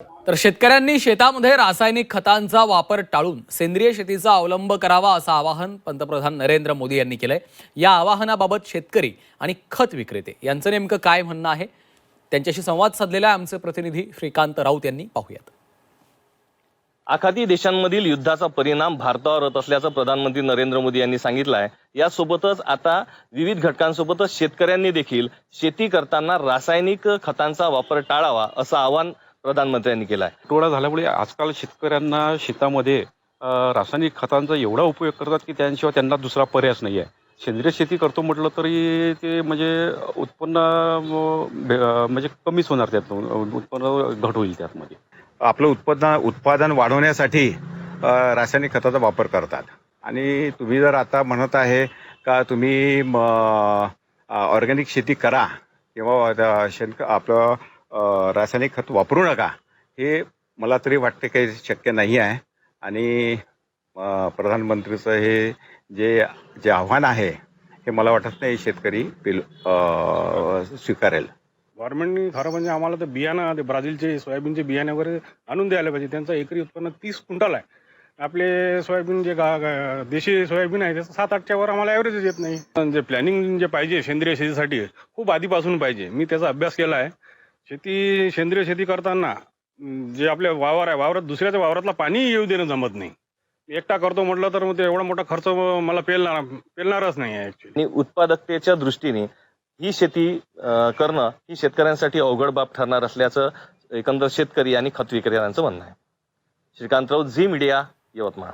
तर शेतकऱ्यांनी शेतामध्ये रासायनिक खतांचा वापर टाळून सेंद्रिय शेतीचा अवलंब करावा असं आवाहन पंतप्रधान नरेंद्र मोदी यांनी केलंय। या आवाहनाबाबत शेतकरी आणि खत विक्रेते यांचं नेमकं काय म्हणणं आहे त्यांच्याशी संवाद साधलेला आमचे प्रतिनिधी श्रीकांत राऊत यांनी पाहूयात। आखाती देशांमधील युद्धाचा परिणाम भारतावर होत असल्याचं प्रधानमंत्री नरेंद्र मोदी यांनी सांगितलं आहे। यासोबतच आता विविध घटकांसोबतच शेतकऱ्यांनी देखील शेती करताना रासायनिक खतांचा वापर टाळावा असं आवाहन प्रधानमंत्र्यांनी केलं आहे। टोळा झाल्यामुळे आजकाल शेतकऱ्यांना शेतामध्ये रासायनिक खतांचा एवढा उपयोग करतात की त्यांशिवाय त्यांना दुसरा पर्यायच नाही आहे। सेंद्रिय शेती करतो म्हटलं तरी ते म्हणजे उत्पन्न म्हणजे कमीच होणार, त्यातून उत्पन्न घट होईल त्यामध्ये। आपलं उत्पादन वाढवण्यासाठी रासायनिक खताचा वापर करतात। आणि तुम्ही जर आता म्हणत आहे का तुम्ही ऑर्गॅनिक शेती करा किंवा आपलं रासायनिक खत वापरू नका, हे मला तरी वाटते काही शक्य नाही आहे। आणि प्रधानमंत्रीचं हे जे आव्हान आहे हे मला वाटत नाही शेतकरी स्वीकारेल। गव्हर्नमेंटनी खरं म्हणजे आम्हाला तर बियाणं, ते ब्राझीलचे सोयाबीनचे बियाणे वगैरे आणून द्यायला पाहिजे। त्यांचं एकरी उत्पन्न 30 क्विंटल आहे। आपले सोयाबीन जे देशी सोयाबीन आहे त्याचं 7-8च्या वर आम्हाला ॲव्हरेजच येत नाही। जे प्लॅनिंग जे पाहिजे सेंद्रिय शेतीसाठी खूप आधीपासून पाहिजे। मी त्याचा अभ्यास केला आहे। सेंद्रिय शेती करताना जे आपले वावर आहे, वावरात दुसऱ्याच्या वावरातला पाणी येऊ देणं जमत नाही। एकटा करतो म्हटलं तर मग ते एवढा मोठा खर्च मला पेलणारच नाही आहे ॲक्च्युली। आणि उत्पादकतेच्या दृष्टीने ही शेती करणं ही शेतकऱ्यांसाठी अवघड बाब ठरणार असल्याचं एकंदर शेतकरी आणि खत विक्रेत्यांचं म्हणणं आहे। श्रीकांत राऊत, झी मीडिया, यवतमाळ।